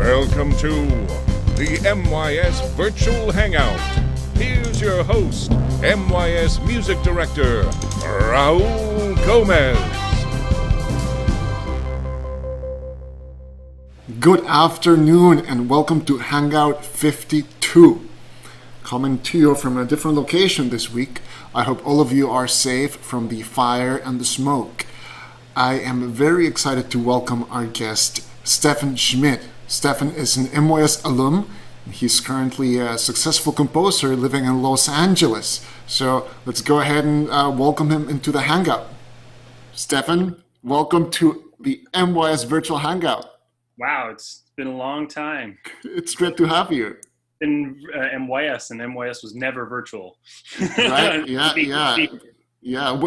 Welcome to the MYS Virtual Hangout. Here's your host, MYS Music Director, Raúl Gómez. Good afternoon and welcome to Hangout 52. Coming to you from a different location this week. I hope all of you are safe from the fire and the smoke. I am very excited to welcome our guest, Steffen Schmidt. Steffen is an MYS alum. He's currently a successful composer living in Los Angeles. So let's go ahead and welcome him into the Hangout. Steffen, welcome to the MYS Virtual Hangout. Wow, it's been a long time. It's great to have you. In MYS, and MYS was never virtual. Right? Yeah.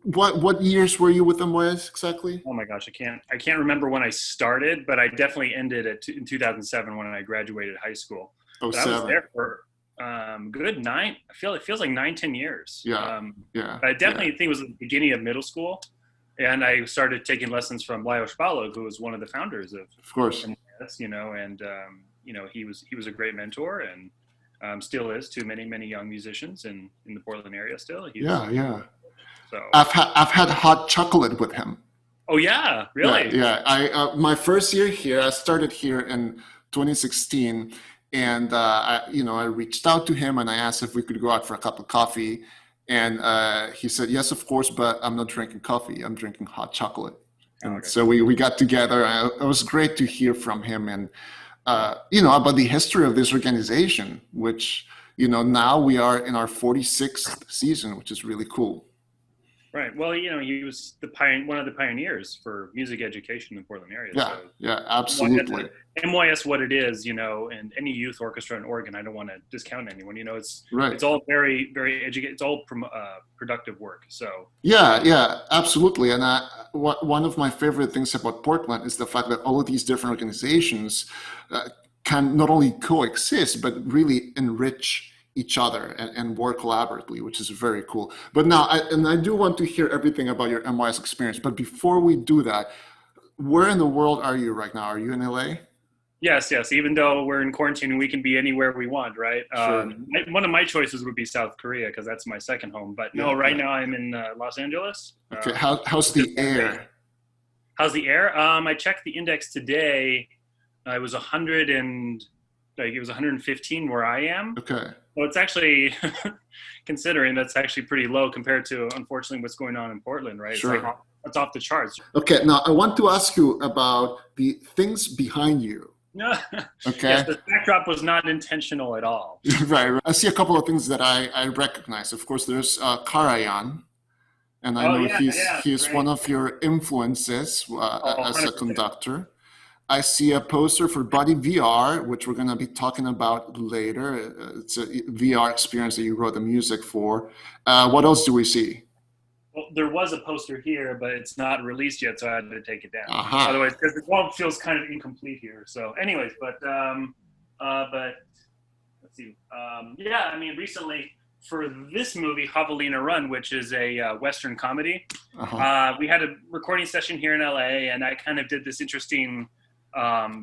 What years were you with MYS exactly? Oh my gosh, I can't remember when I started, but I definitely ended in 2007 when I graduated high school. But I was there for good 9. It feels like 9-10 years. Yeah. But I definitely think it was the beginning of middle school, and I started taking lessons from Lajos Balog, who was one of the founders of course. MYS, he was a great mentor and still is to many young musicians in the Portland area still. So I've had hot chocolate with him. Oh yeah, really? Yeah. I my first year here, I started here in 2016, and I reached out to him and I asked if we could go out for a cup of coffee, and he said yes, of course, but I'm not drinking coffee. I'm drinking hot chocolate. And okay. So we got together. It was great to hear from him and about the history of this organization, which now we are in our 46th season, which is really cool. Right. Well, he was one of the pioneers for music education in the Portland area. Yeah, absolutely. MYS, what it is, and any youth orchestra in Oregon, I don't want to discount anyone. It's right. It's all very, very educated. It's all productive work. So yeah, absolutely. And one of my favorite things about Portland is the fact that all of these different organizations can not only coexist but really enrich each other and work collaboratively, which is very cool. But now, I do want to hear everything about your MYS experience. But before we do that, where in the world are you right now? Are you in LA? Yes. Even though we're in quarantine, we can be anywhere we want, right? Sure. One of my choices would be South Korea because that's my second home. But no, right now I'm in Los Angeles. Okay. How's the air? How's the air? I checked the index today. It was 115 where I am. Okay. Well, it's actually, considering that's actually pretty low compared to, unfortunately, what's going on in Portland, right? Sure. It's off the charts. Okay, now I want to ask you about the things behind you. Okay. Yes, the backdrop was not intentional at all. Right. I see a couple of things that I recognize. Of course, there's Karajan, and I know he's one of your influences as a conductor. I see a poster for Buddy VR, which we're going to be talking about later. It's a VR experience that you wrote the music for. What else do we see? Well, there was a poster here, but it's not released yet, so I had to take it down. Uh-huh. Otherwise, because the wall feels kind of incomplete here. So anyways, but let's see. Recently for this movie, Javelina Run, which is a Western comedy, we had a recording session here in LA, and I kind of did this interesting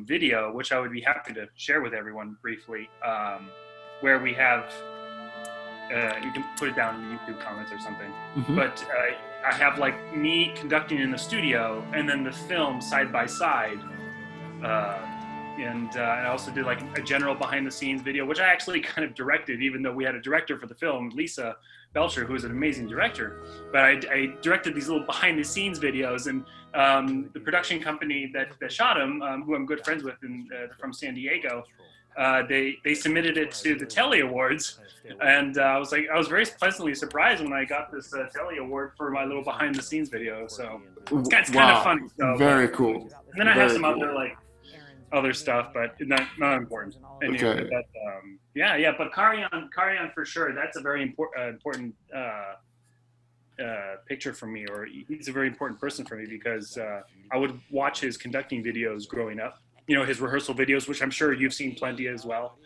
video, which I would be happy to share with everyone briefly, where we have, you can put it down in the YouTube comments or something, but I have like me conducting in the studio and then the film side by side, and I also did like a general behind the scenes video, which I actually kind of directed, even though we had a director for the film, Lisa Belcher, who is an amazing director. But I directed these little behind the scenes videos, and the production company that shot them, who I'm good friends with from San Diego, they submitted it to the Telly Awards, and I was very pleasantly surprised when I got this Telly Award for my little behind the scenes video. So it's kind of funny. So, very cool. And then I have some other stuff, but not important. Okay. But, but Karajan for sure. That's a very important picture for me, or he's a very important person for me because I would watch his conducting videos growing up. His rehearsal videos, which I'm sure you've seen plenty as well.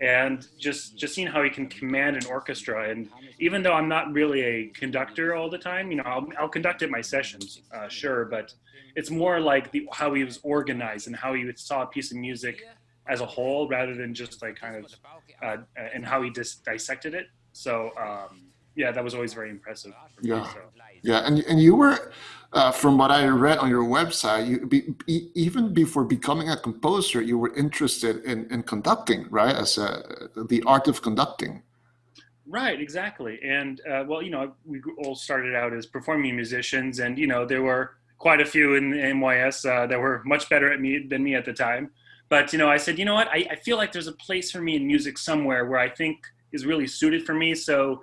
and just seeing how he can command an orchestra. And even though I'm not really a conductor all the time, you know, I'll conduct at my sessions, sure, but it's more like how he was organized and how he saw a piece of music as a whole rather than just like kind of and how he dissected it. So yeah, that was always very impressive for me. Yeah. So. Yeah, and you were, from what I read on your website, even before becoming a composer, you were interested in conducting, right? As the art of conducting. Right, exactly. And well, you know, we all started out as performing musicians, and you know, there were quite a few in MYS that were much better than me at the time. But you know, I said, you know what, I feel like there's a place for me in music somewhere where I think is really suited for me. So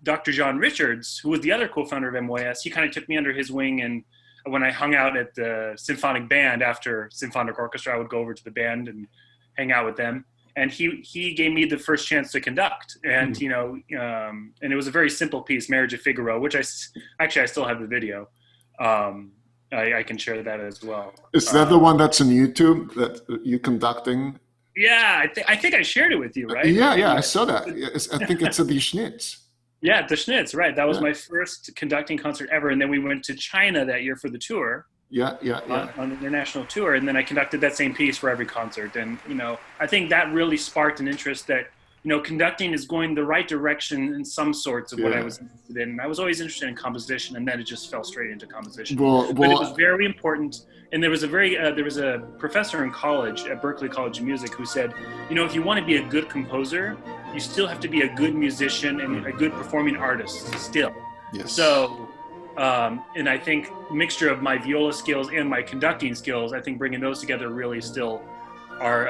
Dr. John Richards, who was the other co-founder of MYS, he kind of took me under his wing. And when I hung out at the Symphonic Band after Symphonic Orchestra, I would go over to the band and hang out with them. And he gave me the first chance to conduct. And, you know, and it was a very simple piece, Marriage of Figaro, which I still have the video. I can share that as well. Is that the one that's on YouTube, that you conducting? Yeah, I think I shared it with you, right? Yeah, I saw that. I think it's at the Schnitz. Yeah, the Schnitz, right. That was my first conducting concert ever. And then we went to China that year for the tour. Yeah. On the international tour. And then I conducted that same piece for every concert. And, you know, I think that really sparked an interest that, you know, conducting is going the right direction in some sorts of what I was interested in. And I was always interested in composition, and then it just fell straight into composition. But it was very important. And there was a professor in college at Berklee College of Music who said, you know, if you want to be a good composer, you still have to be a good musician and a good performing artist still. Yes. So, and I think mixture of my viola skills and my conducting skills, I think bringing those together really still are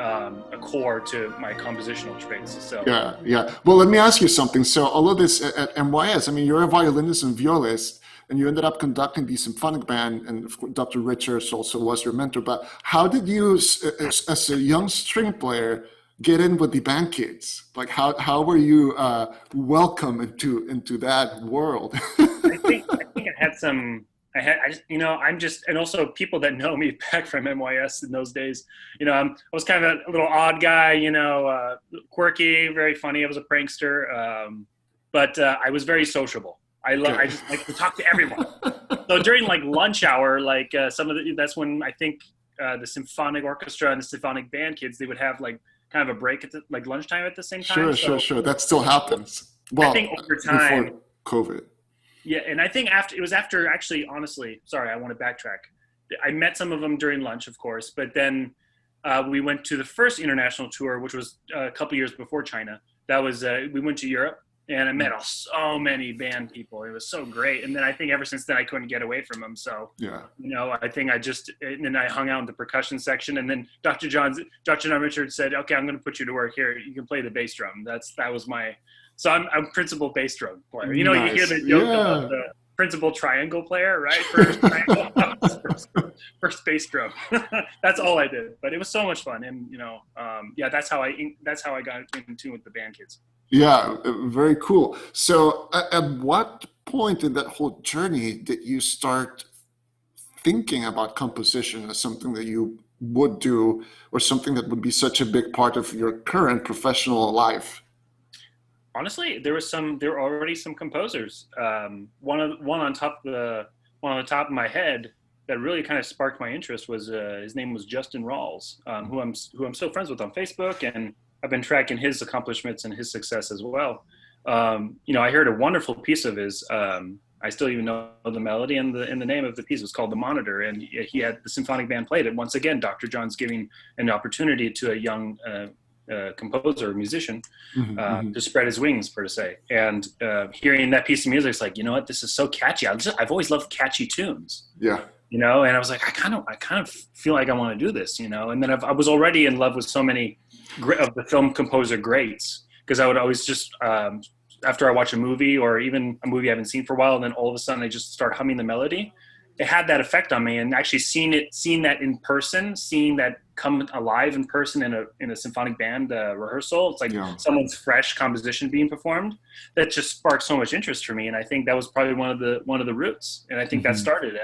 a core to my compositional traits. So yeah. Well, let me ask you something. So all of this at MYS, I mean, you're a violinist and violist, and you ended up conducting the symphonic band, and of course, Dr. Richards also was your mentor. But how did you, as a young string player, get in with the band kids? Like, how were you welcome into that world? I think I had some. And also people that know me back from MYS in those days, you know, I was kind of a little odd guy, you know, quirky, very funny. I was a prankster, but I was very sociable. I just like to talk to everyone. So during like lunch hour, like that's when I think the symphonic orchestra and the symphonic band kids, they would have like kind of a break at like lunchtime at the same time. Sure. That still happens. Well, I think over time, before COVID. Yeah, and I think after actually, honestly, sorry, I want to backtrack. I met some of them during lunch, of course, but then we went to the first international tour, which was a couple years before China. That was we went to Europe, and I met so many band people. It was so great. And then I think ever since then I couldn't get away from them. So yeah, you know, I think and then I hung out in the percussion section, and then Dr. John Richards said, "Okay, I'm going to put you to work here. You can play the bass drum." That was my. So I'm principal bass drum player. You know, nice. You hear the joke about the principal triangle player, right? First triangle, first bass drum. That's all I did, but it was so much fun, and you know, that's how I got in tune with the band kids. Yeah, very cool. So, at what point in that whole journey did you start thinking about composition as something that you would do, or something that would be such a big part of your current professional life? Honestly, there were already some composers. One on top of my head that really kind of sparked my interest was his name was Justin Rawls, who I'm still friends with on Facebook, and I've been tracking his accomplishments and his success as well. You know, I heard a wonderful piece of his. I still even know the melody, and the name of the piece was called "The Monitor," and he had the symphonic band played it. Once again, Dr. John's giving an opportunity to a young composer, musician, to spread his wings, per se. And hearing that piece of music, it's like, you know what, this is so catchy. I've always loved catchy tunes. Yeah. You know, and I was like, I kind of feel like I want to do this, you know. And then I was already in love with so many of the film composer greats, because I would always just after I watch a movie, or even a movie I haven't seen for a while, and then all of a sudden I just start humming the melody. It had that effect on me, and actually seeing that in person, seeing that come alive in person in a symphonic band rehearsal. It's like someone's fresh composition being performed. That just sparked so much interest for me, and I think that was probably one of the roots. And I think that started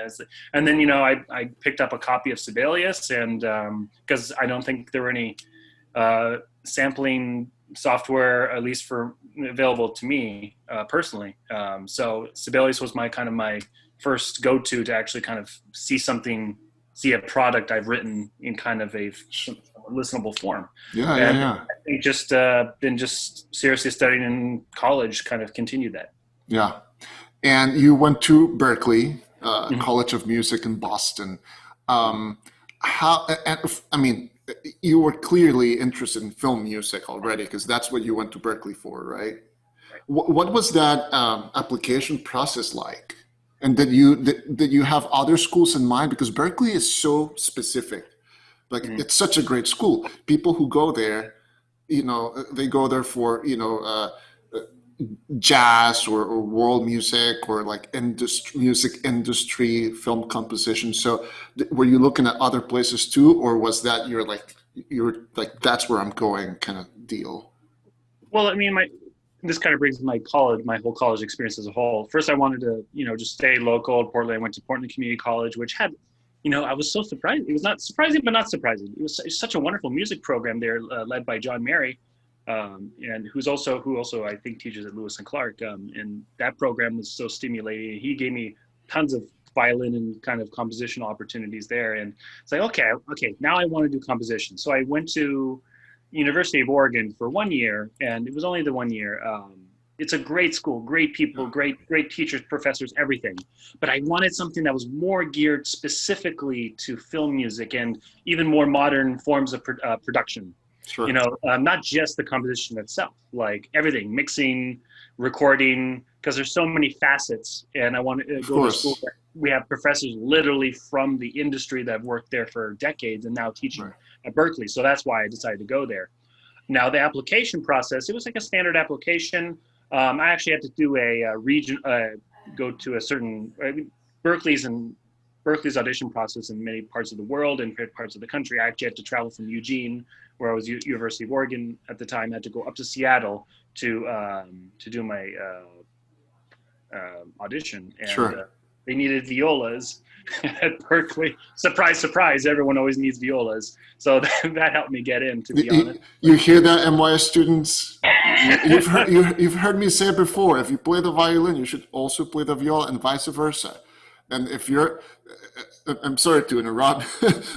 and then, you know, I picked up a copy of Sibelius, and because I don't think there were any sampling software, at least for available to me personally. So Sibelius was my first go-to to actually kind of see a product I've written in kind of a listenable form. Yeah. I think just seriously studying in college kind of continued that. Yeah. And you went to Berkeley, College of Music in Boston. You were clearly interested in film music already, because that's what you went to Berkeley for, right? What was that application process like? And did you have other schools in mind? Because Berkeley is so specific. Like, it's such a great school. People who go there, they go there for, jazz or world music, or like music industry, film composition. So were you looking at other places too, or was that you're like that's where I'm going kind of deal? Well, I mean, this kind of brings my whole college experience as a whole. First, I wanted to, just stay local in Portland. I went to Portland Community College, which had, I was so surprised. It was not surprising, but not surprising. It was such a wonderful music program there, led by John Mary, and who also I think teaches at Lewis and Clark. And that program was so stimulating. He gave me tons of violin and kind of compositional opportunities there. And it's like, okay, now I want to do composition. So I went to University of Oregon for 1 year, and it was only the 1 year. It's a great school, great people, great teachers, professors, everything. But I wanted something that was more geared specifically to film music and even more modern forms of production. Sure. Not just the composition itself, like everything, mixing, recording, because there's so many facets. And I want to go to school where we have professors literally from the industry that have worked there for decades and now teaching at Berkeley. So that's why I decided to go there. Now, the application process, it was like a standard application. I actually had to do go to a certain, Berkeley's audition process in many parts of the world and parts of the country. I actually had to travel from Eugene, where I was University of Oregon at the time. I had to go up to Seattle to do my audition. And they needed violas at Berkeley. Surprise, surprise, everyone always needs violas. So that helped me get in, to be honest. You hear that, MYS students? You've heard me say it before. If you play the violin, you should also play the viola, and vice versa. And if you're, I'm sorry to interrupt,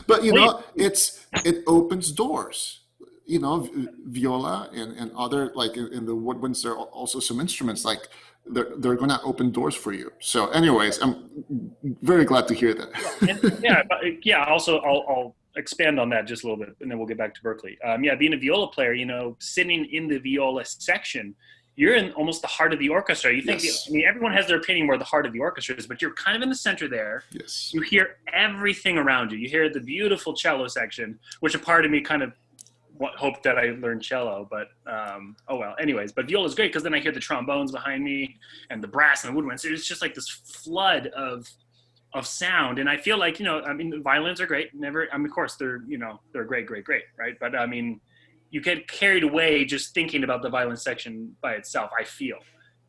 but it opens doors. Viola and other, like in the woodwinds, there are also some instruments like they're going to open doors for you. So, anyways, I'm very glad to hear that. Also, I'll expand on that just a little bit, and then we'll get back to Berkeley. Being a viola player, sitting in the viola section, you're in almost the heart of the orchestra. You think, everyone has their opinion where the heart of the orchestra is, but you're kind of in the center there. Yes. You hear everything around you. You hear the beautiful cello section, which a part of me kind of hoped that I learned cello, but oh well. Anyways, but viola is great because then I hear the trombones behind me and the brass and the woodwinds. It's just like this flood of sound, and I feel like the violins are great. Of course they're they're great, right? But you get carried away just thinking about the violin section by itself, I feel.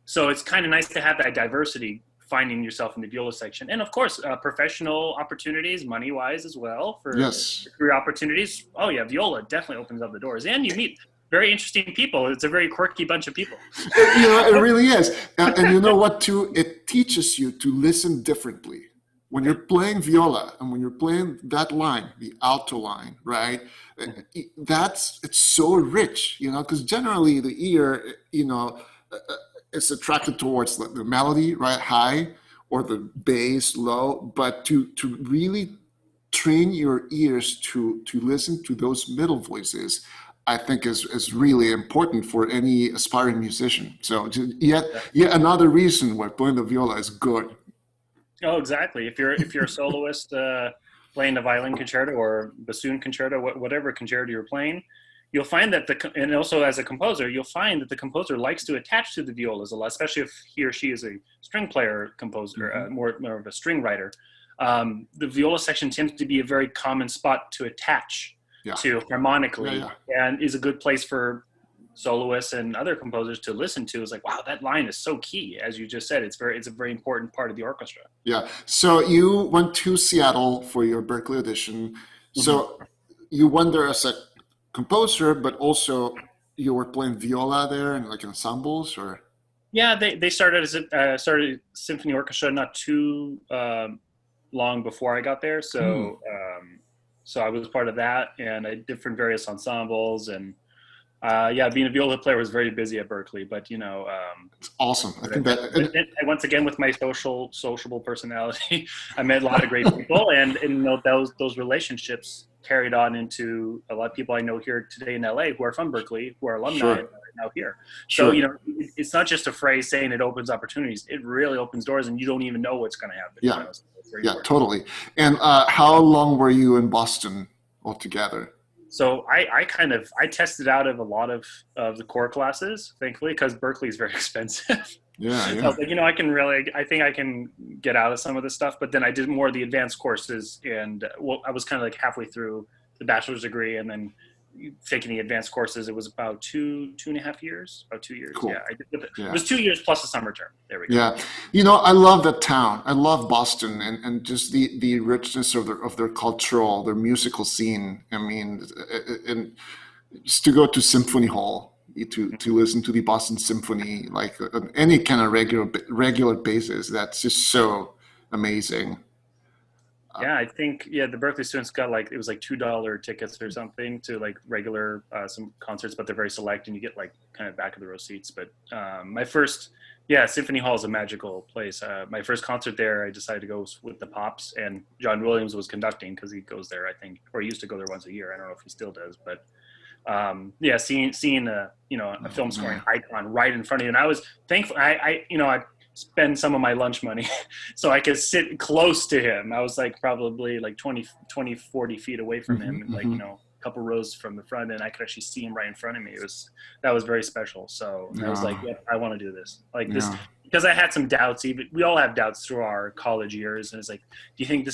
So it's kind of nice to have that diversity, finding yourself in the viola section. And of course, professional opportunities, money-wise as well, for career opportunities. Oh yeah, viola definitely opens up the doors. And you meet very interesting people. It's a very quirky bunch of people. It really is. And you know what, too? It teaches you to listen differently. When you're playing viola and when you're playing that line, the alto line, right? It's so rich, because generally the ear, it's attracted towards the melody, right, high, or the bass, low. But to really train your ears to listen to those middle voices, I think is really important for any aspiring musician. So yet another reason why playing the viola is good. Oh, exactly. If you're a soloist playing a violin concerto or bassoon concerto, whatever concerto you're playing, you'll find that and also as a composer, you'll find that the composer likes to attach to the violas a lot, especially if he or she is a string player composer, more of a string writer. The viola section tends to be a very common spot to attach to harmonically, and is a good place for soloists and other composers to listen to. Is like, wow, that line is so key, as you just said. It's a very important part of the orchestra. Yeah. So you went to Seattle for your Berkeley audition. So you went there as a composer, but also you were playing viola there and like ensembles, or? Yeah, they started as started symphony orchestra not too long before I got there, so so I was part of that, and I different various ensembles, and yeah, being a viola player was very busy at Berkeley, but It's awesome. I think that and once again with my sociable personality, I met a lot of great people, and those relationships carried on into a lot of people I know here today in LA who are from Berkeley, who are alumni Sure. and are now here. Sure. So it's not just a phrase saying it opens opportunities; it really opens doors, and you don't even know what's going to happen. Yeah. So it's very Yeah, important. totally. And how long were you in Boston altogether? So I tested out of a lot of the core classes, thankfully, because Berkeley is very expensive. Yeah, So I yeah. was like, I think I can get out of some of this stuff. But then I did more of the advanced courses, and I was kind of like halfway through the bachelor's degree, and then taking the advanced courses. It was about 2.5 years, about 2 years. Cool. Yeah, I did. Yeah. It was 2 years plus a summer term. There we go. Yeah. I love that town. I love Boston and just the richness of their cultural, their musical scene. I mean, and just to go to Symphony Hall, to listen to the Boston Symphony, like on any kind of regular basis, that's just so amazing. Yeah, I think the Berkeley students got it was like $2 tickets or something to like regular some concerts, but they're very select, and you get like kind of back of the row seats. But my first, Symphony Hall is a magical place. My first concert there, I decided to go with the Pops, and John Williams was conducting because he goes there, I think, or he used to go there once a year. I don't know if he still does, but seeing a film scoring icon right in front of you, and I was thankful. I spend some of my lunch money so I could sit close to him. I was like probably like 20, 40 feet away from him, and like, a couple rows from the front, and I could actually see him right in front of me. That was very special. So I was like, I want to do this this, because I had some doubts. Even we all have doubts through our college years, and it's like, do you think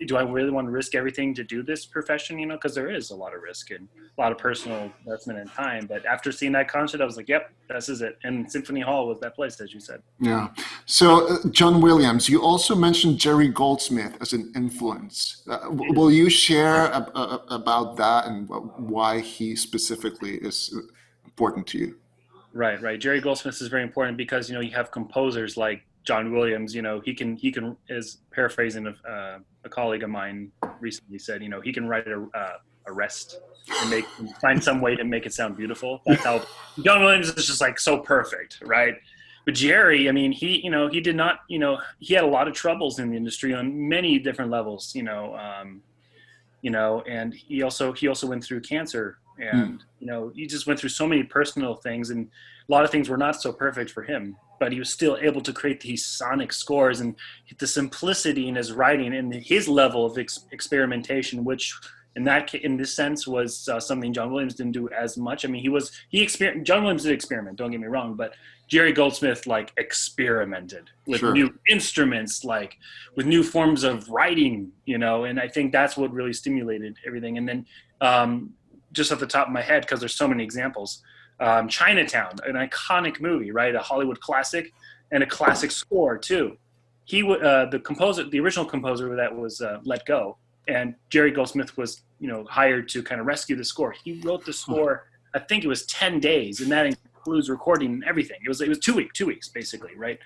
do I really want to risk everything to do this profession? Because there is a lot of risk and a lot of personal investment and time. But after seeing that concert, I was like, yep, this is it. And Symphony Hall was that place, as you said. Yeah. So John Williams, you also mentioned Jerry Goldsmith as an influence. Will you share about that and why he specifically is important to you? Right. Jerry Goldsmith is very important because you have composers like John Williams. He can, as paraphrasing of a colleague of mine recently said, he can write a rest and find some way to make it sound beautiful. That's how John Williams is just like so perfect, right? But Jerry, I mean, he did not, he had a lot of troubles in the industry on many different levels, and he also went through cancer, and he just went through so many personal things, and a lot of things were not so perfect for him, but he was still able to create these sonic scores and the simplicity in his writing and his level of experimentation, which in this sense was something John Williams didn't do as much. I mean, John Williams did experiment, don't get me wrong, but Jerry Goldsmith experimented with new instruments, with new forms of writing, and I think that's what really stimulated everything. And then just off the top of my head, because there's so many examples, Chinatown, an iconic movie, right? A Hollywood classic and a classic score too. The original composer that was let go, and Jerry Goldsmith was, hired to kind of rescue the score. He wrote the score, I think it was 10 days, and that includes recording and everything. It was 2 weeks basically, right?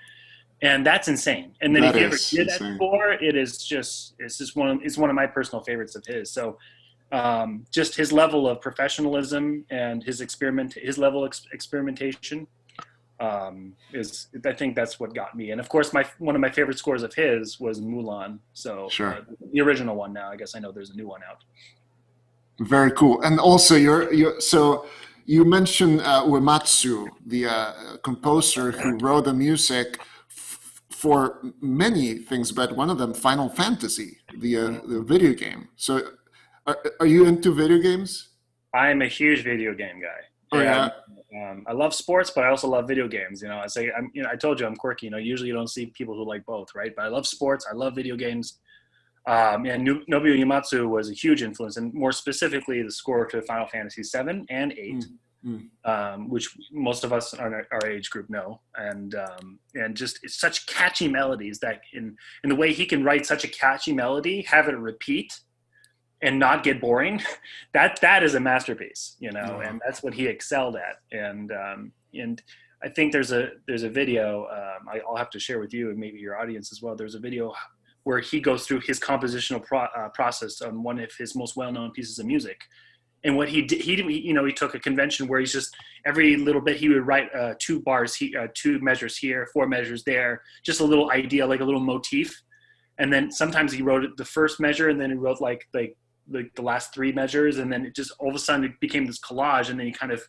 And that's insane. And then if you ever did that score, it's one of my personal favorites of his. So just his level of professionalism and his level of experimentation I think that's what got me. And of course, one of my favorite scores of his was Mulan. So the original one. Now I guess I know there's a new one out. Very cool. And also you mentioned Uematsu, the composer who wrote the music for many things, but one of them, Final Fantasy, the video game. So are you into video games? I'm a huge video game guy. Oh, yeah. I love sports, but I also love video games. I told you I'm quirky. Usually you don't see people who like both, right? But I love sports. I love video games. And Nobuo Uematsu was a huge influence, and more specifically, the score to Final Fantasy 7 and 8, which most of us in our age group know. And just it's such catchy melodies that in the way he can write such a catchy melody, have it repeat, and not get boring, that is a masterpiece, you know, and that's what he excelled at. And I think there's a video I'll have to share with you and maybe your audience as well. There's a video where he goes through his compositional process on one of his most well-known pieces of music. And what he did, he took a convention where he's just every little bit he would write 2 bars, 2 measures here, 4 measures there, just a little idea, like a little motif. And then sometimes he wrote the first measure, and then he wrote like the last 3 measures, and then it just all of a sudden it became this collage, and then he kind of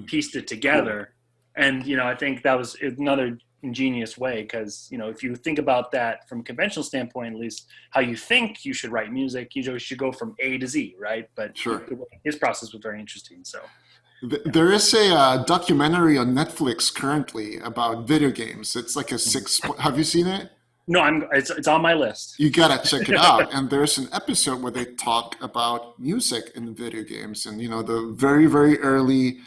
pieced it together. And I think that was another ingenious way, because if you think about that from a conventional standpoint, at least how you think you should write music, you should go from A to Z, right? But sure, his process was very interesting. So there is a documentary on Netflix currently about video games. It's like a 6. Have you seen it? No, it's on my list. You gotta check it out. And there's an episode where they talk about music in video games, and the very, very early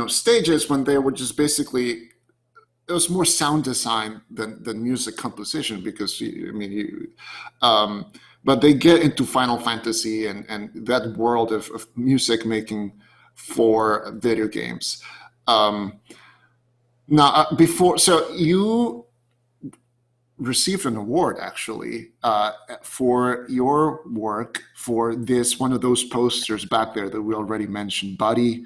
stages when they were just basically, it was more sound design than music composition, because but they get into Final Fantasy and that world of music making for video games. So you received an award actually for your work for this, one of those posters back there that we already mentioned, Buddy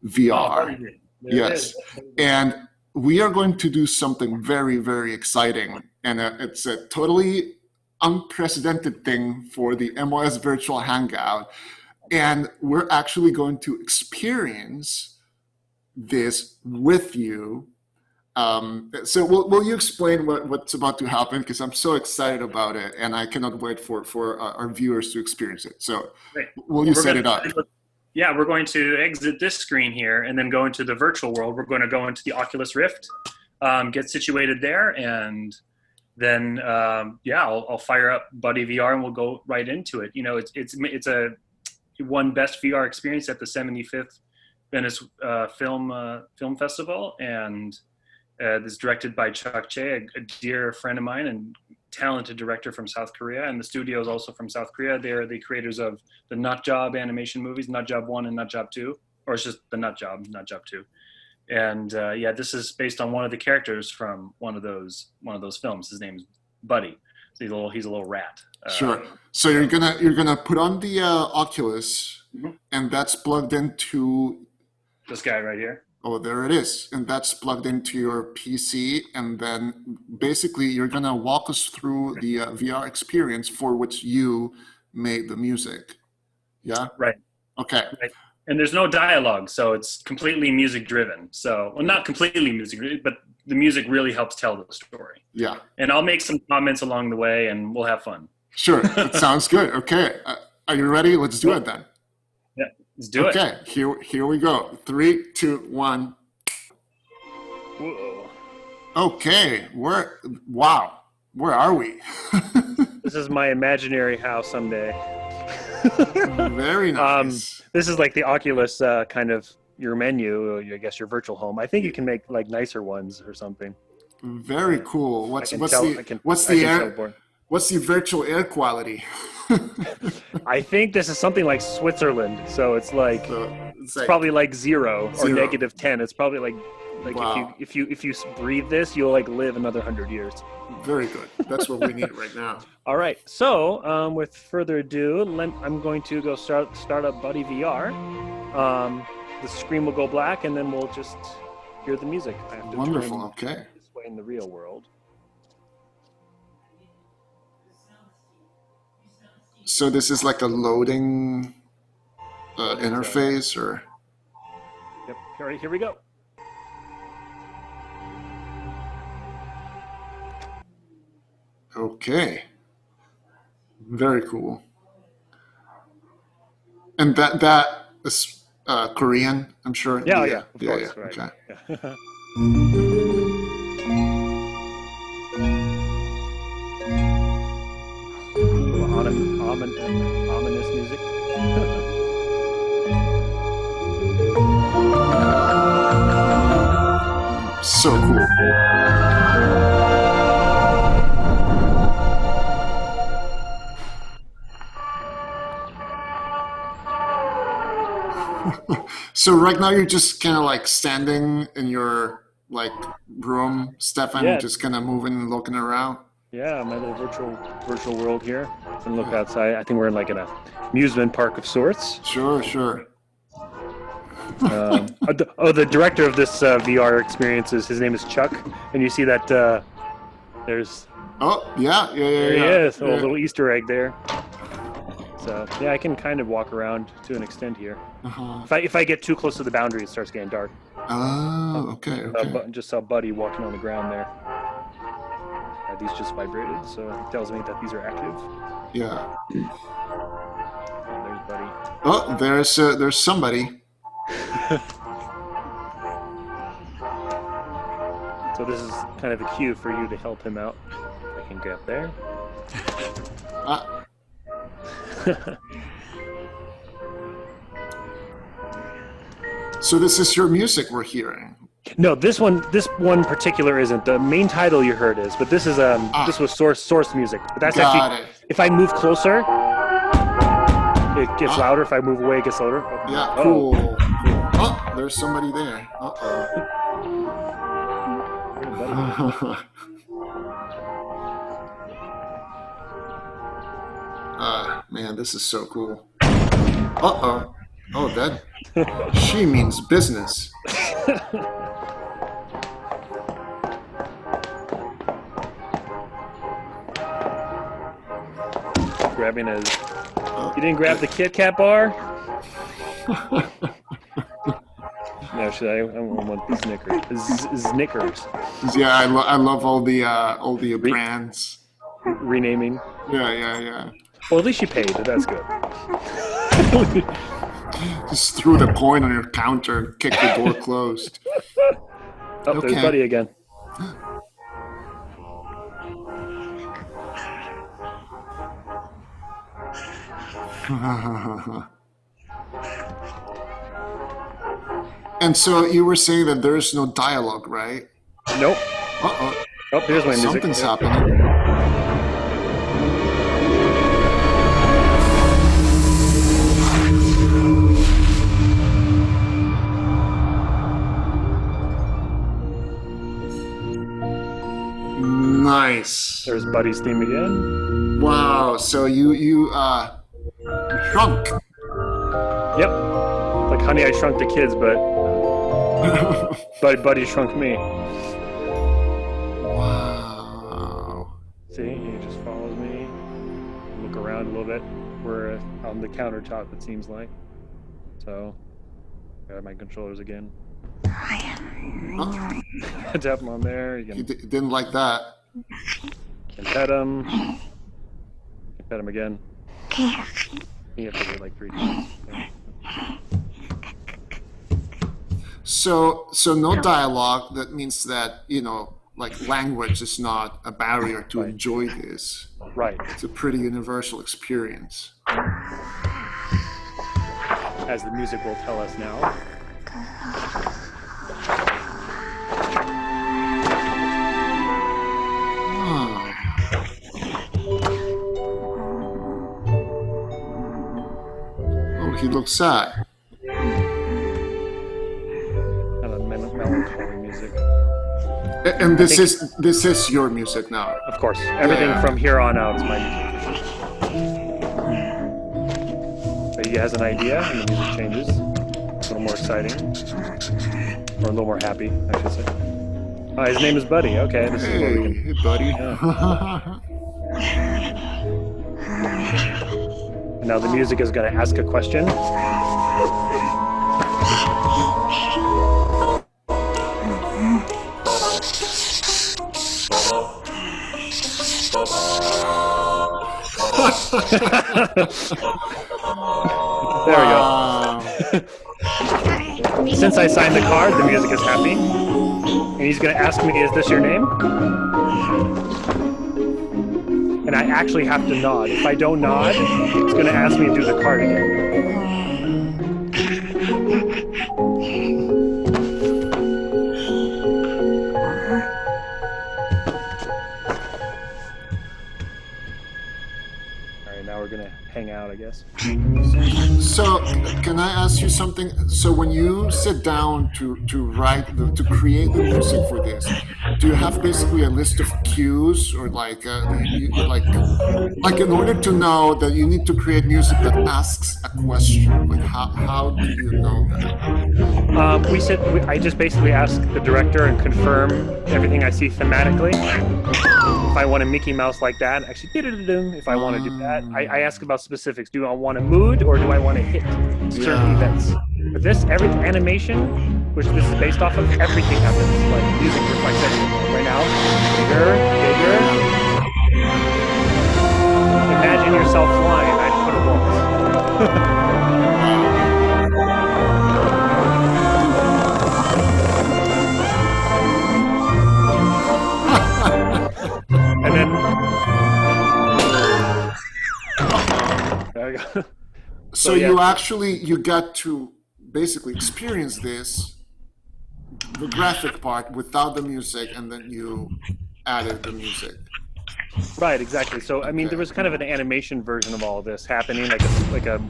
VR. Yes, and we are going to do something very, very exciting, and it's a totally unprecedented thing for the MYS Virtual Hangout, and we're actually going to experience this with you. So will you explain what's about to happen? Because I'm so excited about it, and I cannot wait for our viewers to experience it. So will you set it up? Yeah, we're going to exit this screen here and then go into the virtual world. We're going to go into the Oculus Rift, get situated there, and then I'll fire up Buddy VR and we'll go right into it. It's a won Best VR Experience at the 75th Venice Film Festival, and this is directed by Chuck Che, a dear friend of mine and talented director from South Korea, and the studio is also from South Korea. They're the creators of the Nut Job animation movies, Nut Job 1 and Nut Job 2, or it's just the Nut Job 2. And this is based on one of the characters from one of those films. His name is Buddy. So he's a little rat. Sure. So you're gonna put on the Oculus, and that's plugged into this guy right here. Oh, there it is. And that's plugged into your PC. And then basically you're going to walk us through the VR experience for which you made the music. Yeah? Right. Okay. Right. And there's no dialogue, so it's completely music driven. So, well, not completely music driven, but the music really helps tell the story. Yeah. And I'll make some comments along the way and we'll have fun. Sure. It sounds good. Okay. Are you ready? Let's do it then. Let's do it. Okay, here we go. 3, 2, 1. Whoa. Okay, where are we? This is my imaginary house someday. Very nice. This is like the Oculus kind of your menu, I guess your virtual home. I think you can make like nicer ones or something. Very cool. What's the virtual air quality? I think this is something like Switzerland, so it's probably like 0 or -10. It's probably like wow. if you breathe this, you'll like live another 100 years. Very good. That's what we need right now. All right. So with further ado, I'm going to go start up Buddy VR. The screen will go black, and then we'll just hear the music. I have to Wonderful. Okay. This way in the real world. So this is like a loading interface, or? Yep. All right, here we go. Okay. Very cool. And that is Korean, I'm sure. Yeah. Of course, right. Okay. Yeah. Ominous music. So cool. So right now you're just kind of like standing in your like room, Stefan, Yeah. just kind of moving and looking around. Yeah, my little virtual world here. And look outside. I think we're in like an amusement park of sorts. Sure, sure. The director of this VR experience his name is Chuck, and you see that there's Oh, yeah. there he is, a Yeah. little Easter egg there. So yeah, I can kind of walk around to an extent here. Uh-huh. If I get too close to the boundary, it starts getting dark. Oh, okay, okay. Just saw Buddy walking on the ground there. These just vibrated, so it tells me that these are active. Yeah. And there's Buddy. Oh, there's somebody. So this is kind of a cue for you to help him out. I can get up there. Ah. So this is your music we're hearing. No, this one particular isn't. The main title you heard is, but this is this was source music. But that's Got actually it. if I move closer, it gets louder. If I move away, it gets louder. Yeah, Oh. cool. Oh, there's somebody there. Uh-oh. Man, this is so cool. Uh-oh. Oh, that... She means business. Grabbing his. You didn't grab the Kit Kat bar? No, should I? I want the Snickers. Yeah, I love all the brands. Renaming. Yeah. Well, at least you paid. That's good. Just threw the coin on your counter and kicked the door closed. Oh, Okay. there's Buddy again. And so you were saying that there's no dialogue, right? Nope. Uh-oh. Oh, here's my music. Something's Yeah. happening. Nice. There's Buddy's theme again. Wow. So you shrunk. Yep. Like Honey, I Shrunk the Kids, but Buddy shrunk me. Wow. See, he just follows me. Look around a little bit. We're on the countertop, it seems like. So, grab my controllers again. Huh? Tap him on there. You He can, didn't like that. can pet him. Can pet him again. You have to do it like 3 times. Yeah. So no dialogue. That means that, like language is not a barrier to enjoy this. Right. It's a pretty universal experience. As the music will tell us now. Oh. Oh, he looks sad. Kind of melancholy music. And this is your music now. Of course. Everything Yeah. from here on out is my music. So he has an idea, and the music changes. It's a little more exciting. Or a little more happy, I should say. Oh, his name is Buddy. Okay, this is where we can... Hey, buddy. Now the music is going to ask a question. There we go. Wow. Since I signed the card, the music is happy. And he's going to ask me, is this your name? And I actually have to nod. If I don't nod, it's going to ask me to do the card again. All right, now we're going to hang out, I guess. So, can I ask you something? So when you sit down to create the music for this, do you have basically a list of cues, or like in order to know that you need to create music that asks a question? Like how do you know that? I just basically ask the director and confirm everything I see thematically. If I want a Mickey Mouse like that, actually, if I want to do that, I ask about specifics. Do I want a mood, or do I want to hit certain events? But every animation, which this is based off of, everything happens. Like music, just like I said, right now, bigger. Imagine yourself flying. I put a waltz. And then there we go. So yeah. you got to basically experience this, the graphic part, without the music, and then you added the music. Right, exactly. So I mean, there was kind of an animation version of all of this happening, like a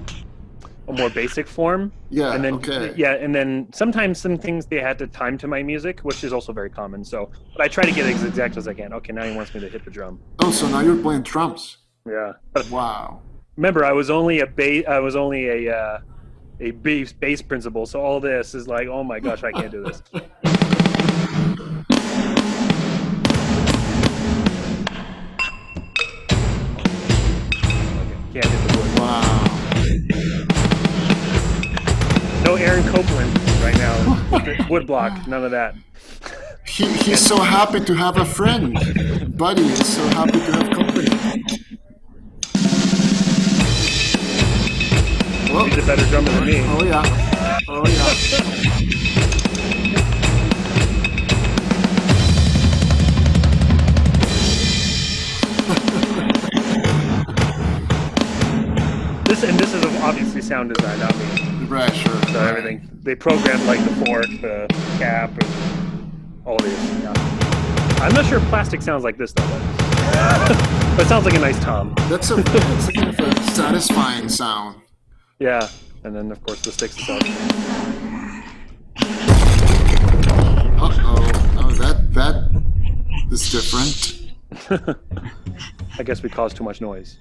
more basic form. Yeah. And then okay. and then sometimes some things they had to time to my music, which is also very common. So, but I try to get it as exact as I can. Okay, now he wants me to hit the drum. Oh, so now you're playing drums. Yeah. Wow. Remember, I was only a bass principal, so all this is like, oh my gosh, I can't do this. Can't hit the wood. Wow. No Aaron Copeland right now. Wood block, none of that. He's so happy to have a friend. Buddy is so happy to have company. Well, he's a better drummer than me. Oh yeah. Oh yeah. This is obviously sound design, not me. Right, sure. So everything they programmed, like the fork, the cap, and all these. Yeah. I'm not sure plastic sounds like this though. But it sounds like a nice tom. That's a kind of a satisfying sound. Yeah, and then of course the sticks itself. Oh, that is different. I guess we caused too much noise.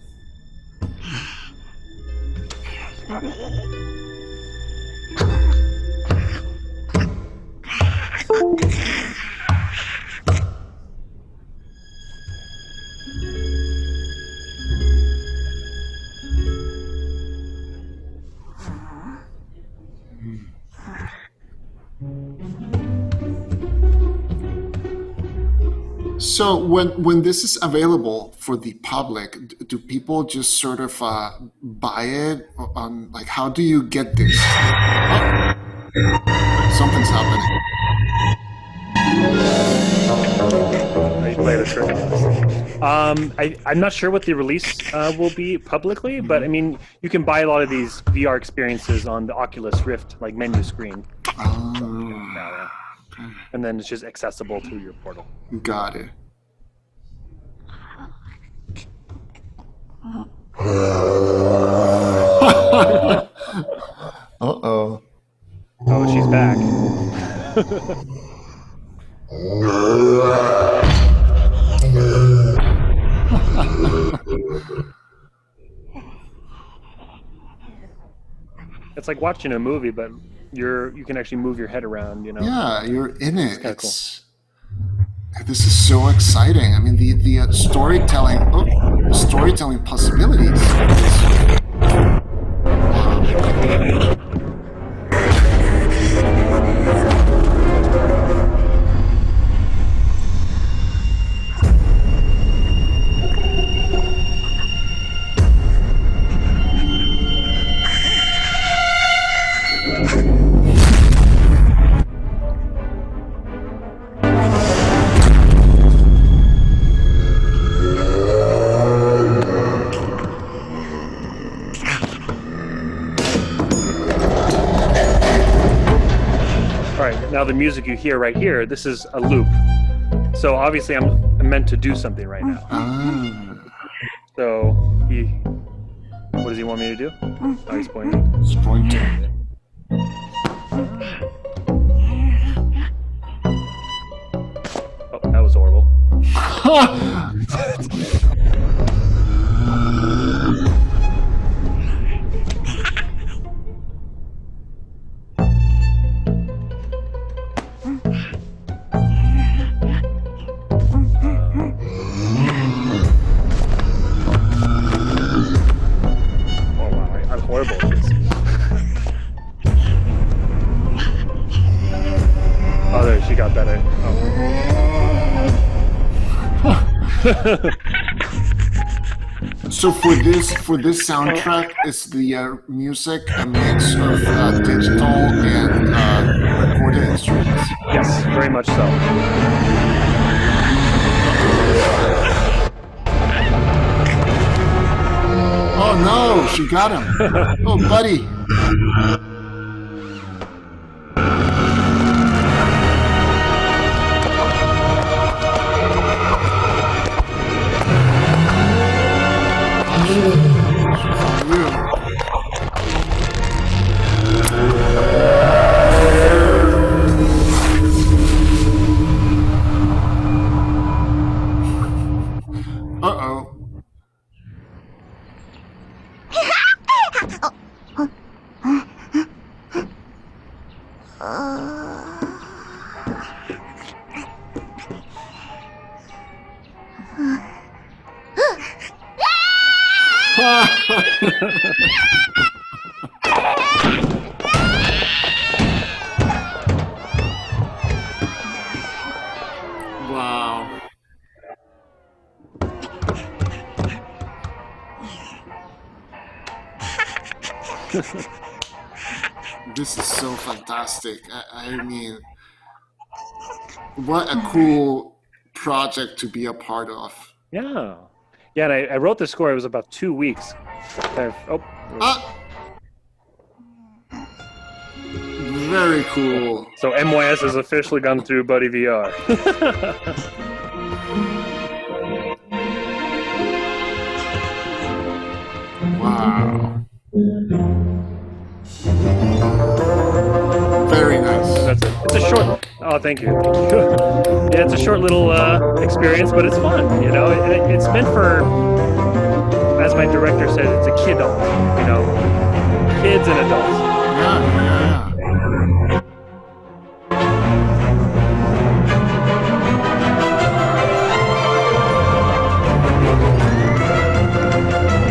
So when this is available for the public, do people just sort of buy it? Like, how do you get this? Oh, something's happening. I played a trick. I'm not sure what the release will be publicly, but I mean, you can buy a lot of these VR experiences on the Oculus Rift, like menu screen. Oh. And then it's just accessible through your portal. Got it. Uh-oh. Oh, she's back. It's like watching a movie, but you can actually move your head around, you know? Yeah, you're in it. It's this is so exciting. I mean, the storytelling possibilities. Now the music you hear right here, this is a loop. So obviously I'm meant to do something right now. Ah. So when What does he want me to do? Oh, he's pointing. It's pointing. Oh, that was horrible. Oh wow, I'm horrible at this. Oh, there, she got better. Oh. So for this soundtrack, is the music a mix of digital and recorded instruments? Yes, very much so. Oh no, she got him. Oh, buddy. Uh-oh. Wow. This is so fantastic. I mean, what a cool project to be a part of. Yeah. Yeah, and I wrote the score. It was about 2 weeks. Very cool. So MYS has officially gone through Buddy VR. Wow. Very nice. That's it. It's a short. Oh, thank you. Yeah, it's a short little experience, but it's fun. You know, it's meant for, as my director said, it's a kidult. You know, kids and adults. Yeah.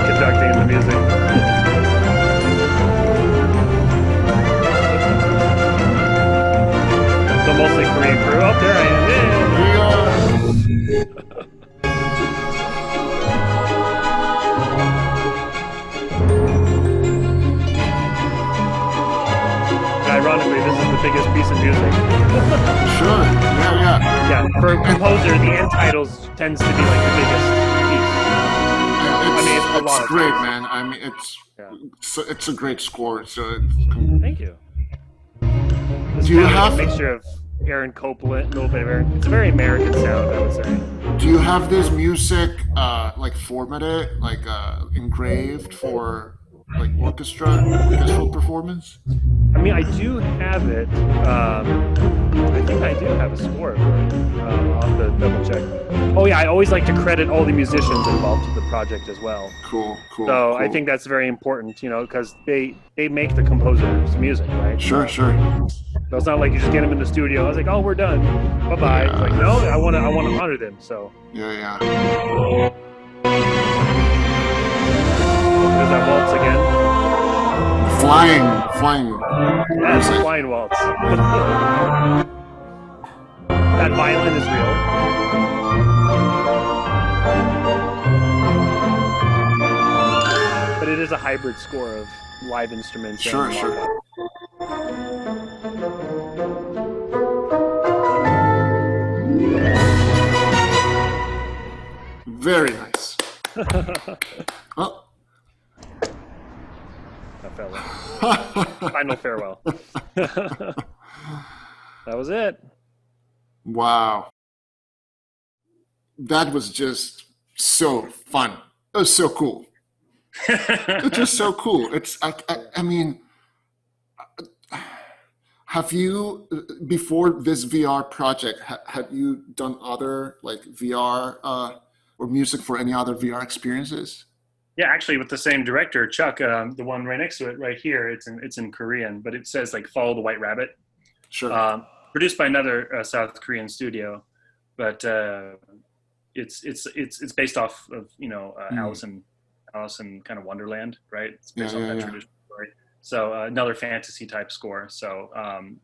Conducting the music. So mostly Korean crew. Oh, there I am. Ironically, this is the biggest piece of music. Sure. Yeah. Yeah, for a composer, the end titles tends to be like the biggest piece. It's great, man. I mean, it's a great score. So Thank you. It's do you kind of have a mixture of Aaron Copland, a little bit of Aaron? It's a very American sound, I would say. Do you have this music like formatted, like engraved for like orchestral performance? I mean, I do have it. I think I do have a score for it. I'll have to double check. Oh yeah, I always like to credit all the musicians involved with the project as well. Cool. So cool. I think that's very important, you know, because they make the composer's music, right? Sure. So it's not like you just get them in the studio. I was like, oh, we're done. Bye bye. Yeah. It's like, no, I want to honor them. So Yeah. there's that waltz again. Flying. Yeah, it's a flying waltz. That violin is real. But it is a hybrid score of live instruments. Sure. Very nice. Oh. That fell. Final farewell. That was it. Wow. That was just so fun. It was so cool. which is so cool. It's I mean, have you before this VR project have you done other like VR or music for any other VR experiences? Yeah, actually, with the same director, Chuck, the one right next to it, right here, it's in Korean, but it says like "Follow the White Rabbit." Sure. Produced by another South Korean studio, but it's based off of Alice in kind of Wonderland, right? It's based off that traditional story. So another fantasy type score. So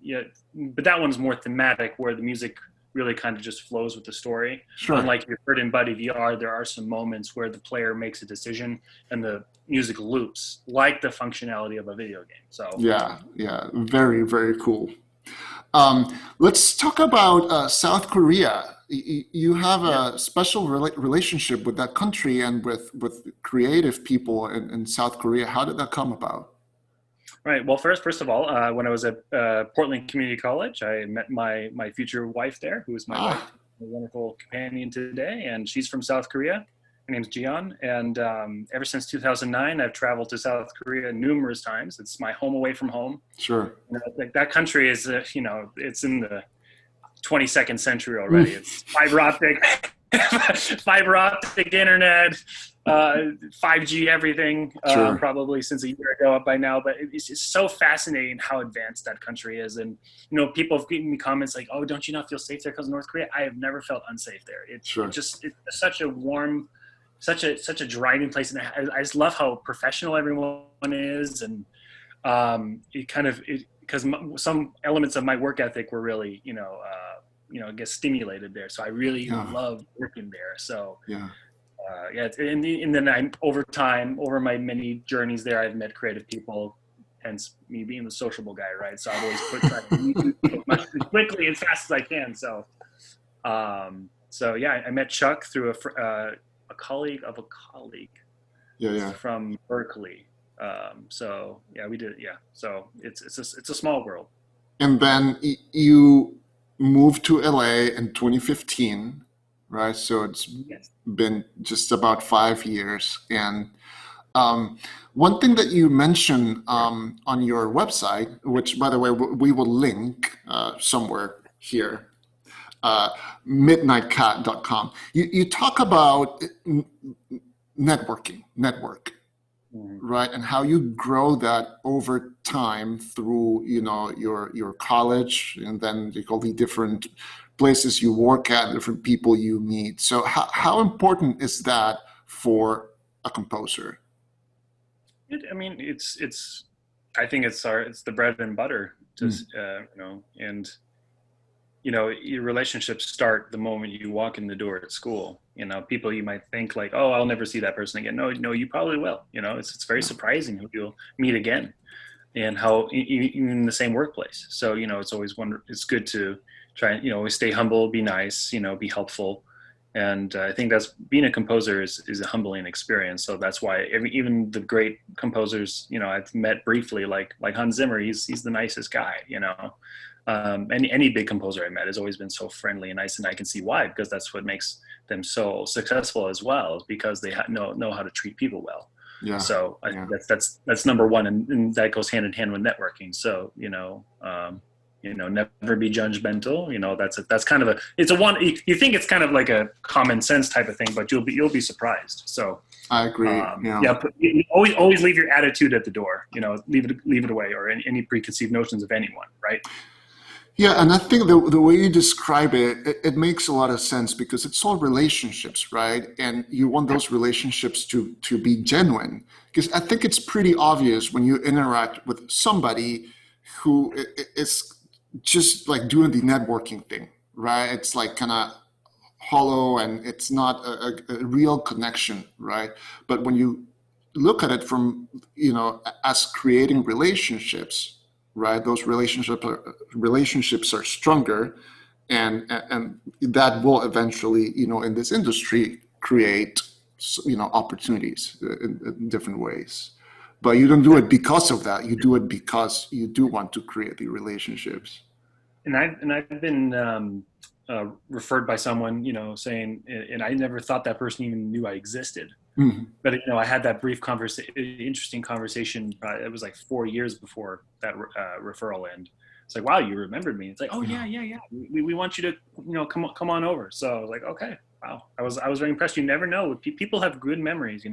yeah, but that one's more thematic, where the music really kind of just flows with the story. Sure. Unlike you heard in Buddy VR, there are some moments where the player makes a decision and the music loops, like the functionality of a video game. So yeah, very, very cool. Let's talk about South Korea. You have a special relationship with that country and with creative people in South Korea. How did that come about? Right. Well, first of all, when I was at Portland Community College, I met my future wife there, who is my wife, a wonderful companion today, and she's from South Korea. Her name's Jian, and ever since 2009, I've traveled to South Korea numerous times. It's my home away from home. Sure. Like that country is, it's in the 22nd century already. It's fiber optic internet, 5G everything, Sure. probably since a year ago by now. But it's just so fascinating how advanced that country is. And, people have given me comments like, oh, don't you not feel safe there because of North Korea? I have never felt unsafe there. It's such a warm, such a driving place. And I just love how professional everyone is. And because some elements of my work ethic were really, I guess stimulated there. So I really love working there. So and then over my many journeys there, I've met creative people, hence me being the sociable guy, right? So I've always try to meet people as quickly as fast as I can. So, I met Chuck through a colleague of a colleague from Berkeley. We did. Yeah. So it's a small world. And then you moved to LA in 2015, right? So it's been just about 5 years. And one thing that you mentioned on your website, which by the way, we will link somewhere here, midnightcat.com, you talk about network, right? And how you grow that over time through, your college, and then all the different places you work at, different people you meet. So how important is that for a composer? I think it's the bread and butter, just, your relationships start the moment you walk in the door at school. People you might think like, oh, I'll never see that person again. No, you probably will. It's very surprising who you'll meet again, and how even in the same workplace. So, it's always it's good to try and, always stay humble, be nice, be helpful. And I think that's being a composer is a humbling experience. So that's why even the great composers, I've met briefly, like Hans Zimmer, he's the nicest guy, any big composer I met has always been so friendly and nice, and I can see why, because that's what makes them so successful as well, is because they know how to treat people well. Yeah. So I think that's number one, and that goes hand in hand with networking. So never be judgmental. That's kind of you think it's kind of like a common sense type of thing, but you'll be surprised. So I agree. Always leave your attitude at the door. Leave it away, or any preconceived notions of anyone, right? Yeah, and I think the way you describe it makes a lot of sense, because it's all relationships, right? And you want those relationships to be genuine, because I think it's pretty obvious when you interact with somebody who is just like doing the networking thing, right? It's like kind of hollow, and it's not a real connection, right? But when you look at it from, as creating relationships, right? Those relationships are stronger, and that will eventually, in this industry, create, opportunities in different ways. But you don't do it because of that. You do it because you do want to create the relationships. And I've been referred by someone, saying, and I never thought that person even knew I existed. But I had that brief interesting conversation. It was like 4 years before that referral end. It's like, wow, you remembered me. It's like, oh yeah. We want you to come on over. So I was like, okay, wow. I was very impressed. You never know. People have good memories,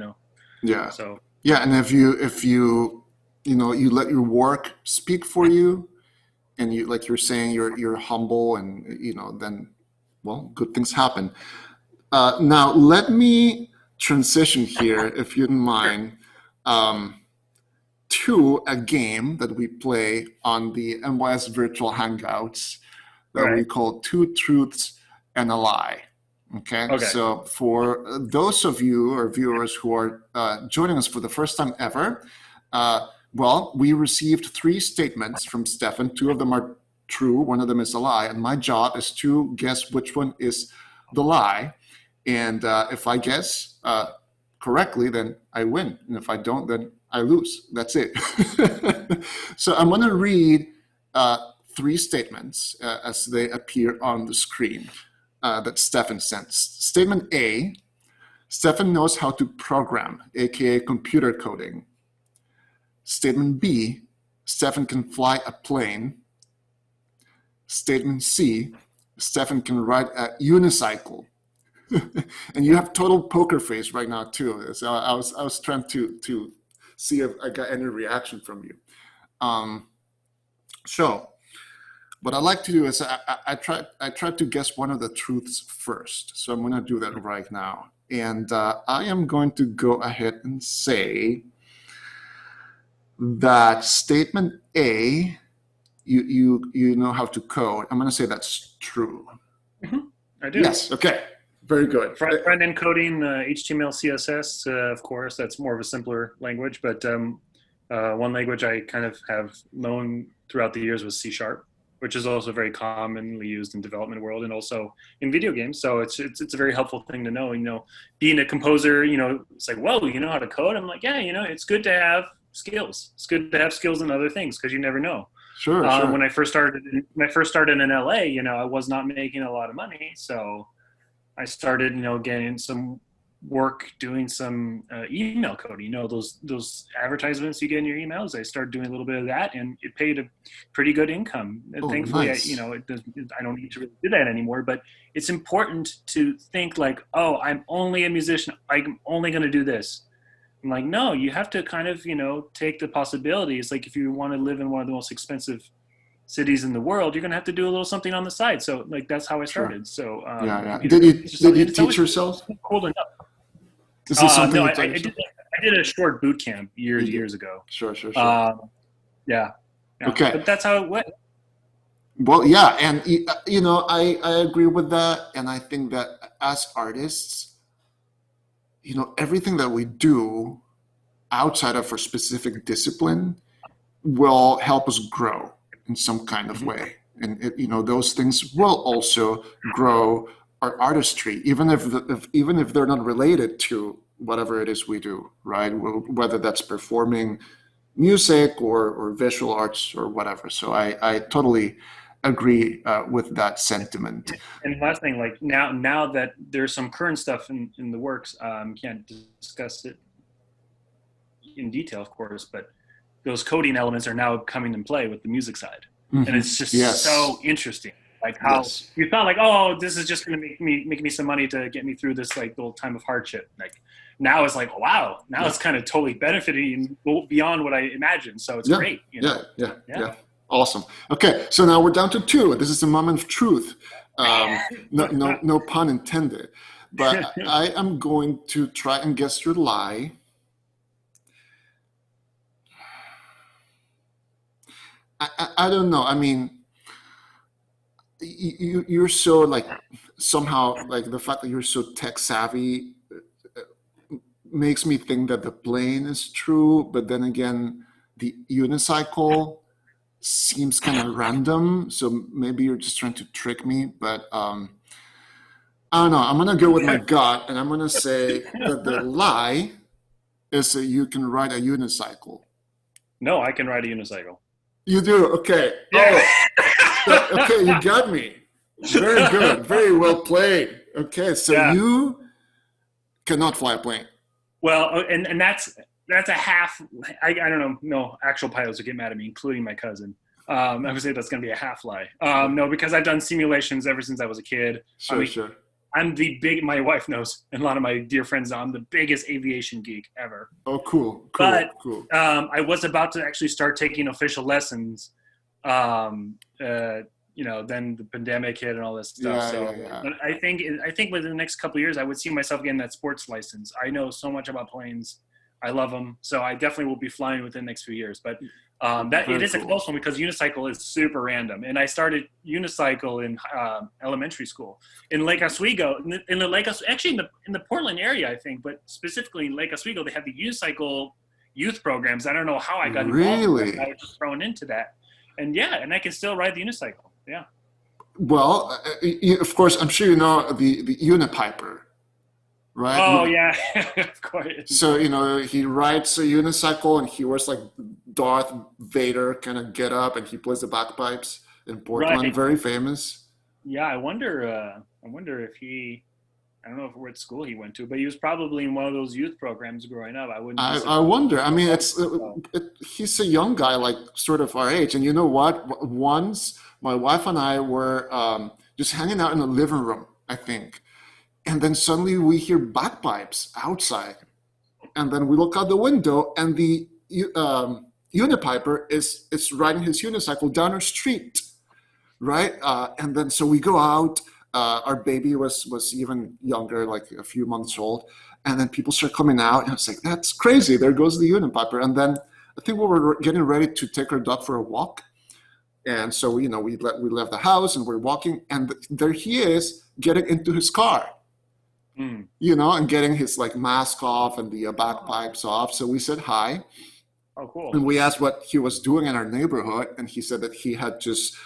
Yeah. So yeah, and if you you let your work speak for you, and you, like you're saying, you're humble, and then, well, good things happen. Now let me transition here, if you don't mind, to a game that we play on the MYS virtual hangouts that we call Two Truths and a Lie. Okay. So for those of you or viewers who are joining us for the first time ever, well, we received 3 statements from Steffen. 2 of them are true, 1 of them is a lie, and my job is to guess which one is the lie. And if I guess correctly, then I win, and if I don't, then I lose. That's it. So I'm going to read 3 statements as they appear on the screen that Steffen sent. Statement A: Steffen knows how to program, aka computer coding. Statement B: Steffen can fly a plane. Statement C: Steffen can ride a unicycle. And you have total poker face right now too. So I was trying to see if I got any reaction from you. So what I like to do is I try to guess one of the truths first. So I'm going to do that right now, and I am going to go ahead and say that statement A, you know how to code. I'm going to say that's true. I do. Yes. Okay. Very good. Front-end coding, HTML, CSS, of course, that's more of a simpler language. But one language I kind of have known throughout the years was C#, which is also very commonly used in development world and also in video games. So it's a very helpful thing to know. Being a composer, it's like, whoa, you know how to code? I'm like, yeah, it's good to have skills. It's good to have skills in other things because you never know. Sure. When I first started in LA, I was not making a lot of money, so I started, getting some work doing some email coding. Those advertisements you get in your emails. I started doing a little bit of that, and it paid a pretty good income. And thankfully, nice. I don't need to really do that anymore. But it's important to think like, oh, I'm only a musician. I'm only going to do this. I'm like, no, you have to kind of, take the possibilities. Like if you want to live in one of the most expensive cities in the world, you're going to have to do a little something on the side. So like, that's how I started. Sure. So yeah. Did you teach yourself? Cool enough. Is this something no, I did a short boot camp years ago. Sure. Yeah. Okay. But that's how it went. Well, yeah. And, I agree with that. And I think that as artists, everything that we do outside of our specific discipline will help us grow in some kind of way. And, those things will also grow our artistry, even if they're not related to whatever it is we do, right? Whether that's performing music or visual arts or whatever. So I totally agree with that sentiment. And last thing, like now that there's some current stuff in the works, can't discuss it in detail, of course, but those coding elements are now coming in play with the music side. And it's just so interesting. Like how you thought like, oh, this is just going to make me some money to get me through this like little time of hardship. Like now it's like, wow, now it's kind of totally benefiting beyond what I imagined. So it's great. Yeah. Awesome. Okay, so now we're down to 2. This is a moment of truth. No pun intended. But I am going to try and guess your lie. I don't know. I mean, you're so like somehow like the fact that you're so tech savvy makes me think that the plane is true, but then again, the unicycle seems kind of random, so maybe you're just trying to trick me. But I don't know. I'm gonna go with my gut, and I'm gonna say that the lie is that you can ride a unicycle. No, I can ride a unicycle. You do? Okay. Yeah. Oh, okay. You got me. Very good. Very well played. Okay, so you cannot fly a plane. Well, and that's a half. I don't know. No, actual pilots would get mad at me, including my cousin. I would say that's going to be a half lie. No, because I've done simulations ever since I was a kid. Sure. I'm my wife knows, and a lot of my dear friends know, I'm the biggest aviation geek ever. Oh, cool. But I was about to actually start taking official lessons. Then the pandemic hit and all this stuff. But I think within the next couple of years, I would see myself getting that sports license. I know so much about planes. I love them. So I definitely will be flying within the next few years. But it is a close one because unicycle is super random. And I started unicycle in elementary school in Lake Oswego. In the Portland area, I think, but specifically in Lake Oswego, they have the unicycle youth programs. I don't know how I got involved. Really? I was just thrown into that. And and I can still ride the unicycle. Yeah. Well, of course, I'm sure you know the Unipiper, right? Oh, yeah, of course. So, he rides a unicycle and he wears like Darth Vader kind of get up and he plays the bagpipes in Portland. Right. Very famous. Yeah, I wonder if I don't know what school he went to, but he was probably in one of those youth programs growing up. I wonder. I mean, he's a young guy, like sort of our age. And you know what? Once my wife and I were just hanging out in the living room, I think. And then suddenly we hear bagpipes outside. And then we look out the window and the Unipiper is riding his unicycle down our street, right? And then so we go out. Our baby was even younger, like a few months old. And then people start coming out. And I was like, that's crazy. There goes the Unipiper. And then I think we were getting ready to take our dog for a walk. And so, we left the house and we're walking. And there he is getting into his car. And getting his like mask off and the bagpipes off. So we said hi. Oh, cool. And we asked what he was doing in our neighborhood. And he said that he had just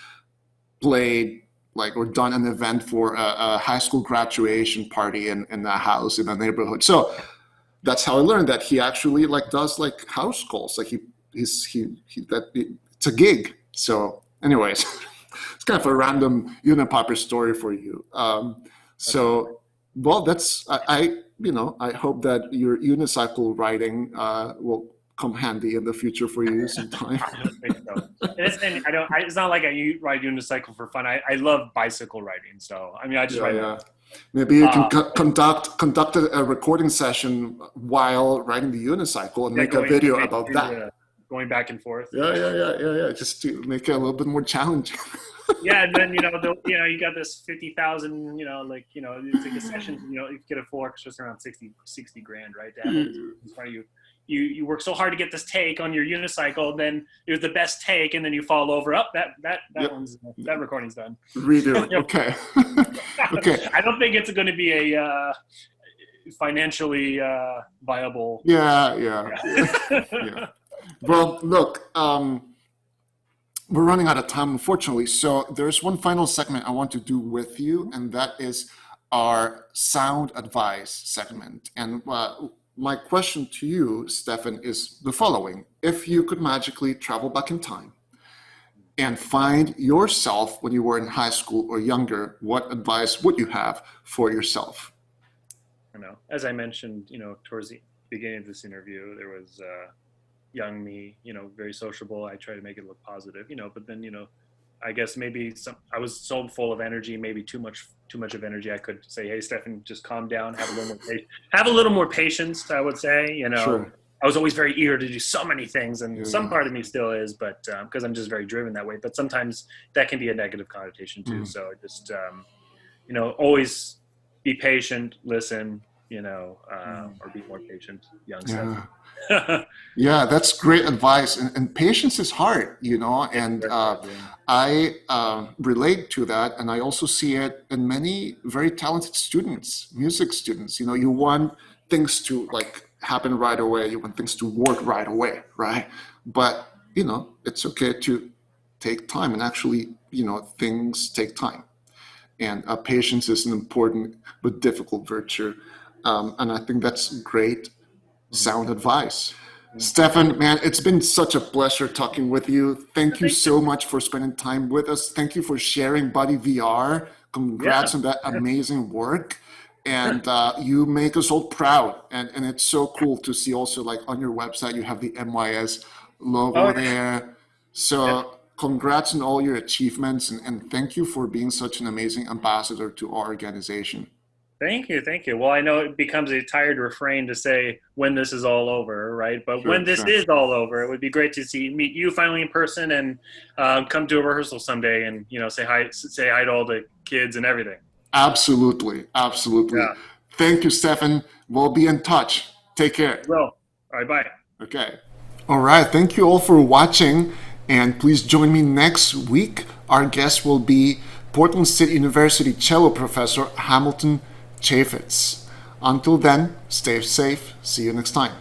played or done an event for a high school graduation party in a house in the neighborhood. So that's how I learned that he actually does house calls. Like it's a gig. So anyways, it's kind of a random Unipiper story for you. Well, that's I hope that your unicycle riding will come handy in the future for you sometime. I don't think so. It's not like I ride unicycle for fun. I love bicycle riding. So I mean, I just ride. Yeah. Maybe you can conduct a recording session while riding the unicycle and make a video about that. Going back and forth. Yeah. Just to make it a little bit more challenging. Yeah, and then you got this 50,000. It's like a session. You get a full orchestra around 60 grand, right? To have it in front of you. You work so hard to get this take on your unicycle, then it was the best take, and then you fall over. That recording's done. Redo. Okay. Okay. I don't think it's going to be a financially viable. Yeah. Well, look, we're running out of time, unfortunately. So there's one final segment I want to do with you, and that is our sound advice segment. And my question to you, Steffen, is the following. If you could magically travel back in time and find yourself when you were in high school or younger, what advice would you have for yourself? As I mentioned, towards the beginning of this interview, there was young me, very sociable. I try to make it look positive, but then, I guess maybe I was so full of energy, maybe too much of energy. I could say, hey, Steffen, just calm down, have a little more patience, I would say, Sure. I was always very eager to do so many things, and some part of me still is, but because I'm just very driven that way. But sometimes that can be a negative connotation too. So just, always be patient, listen, or be more patient, young Steffen. Yeah, that's great advice. And patience is hard, and I relate to that. And I also see it in many very talented students, music students. You want things to happen right away. You want things to work right away, right? But, it's okay to take time. And actually, things take time. And patience is an important but difficult virtue. And I think that's great sound advice. Steffen, man, it's been such a pleasure talking with you. Thank you so much for spending time with us. Thank you for sharing Buddy VR. Congrats on that amazing work. And you make us all proud. And it's so cool to see also, like, on your website, you have the MYS logo there. So congrats on all your achievements, and thank you for being such an amazing ambassador to our organization. Thank you. Well, I know it becomes a tired refrain to say when this is all over, right? But when this is all over, it would be great to meet you finally in person and come to a rehearsal someday and, say hi to all the kids and everything. Absolutely. Yeah. Thank you, Steffen. We'll be in touch. Take care. Well, all right, bye. Okay. All right. Thank you all for watching. And please join me next week. Our guest will be Portland State University cello professor Hamilton Chaffetz. Until then, stay safe. See you next time.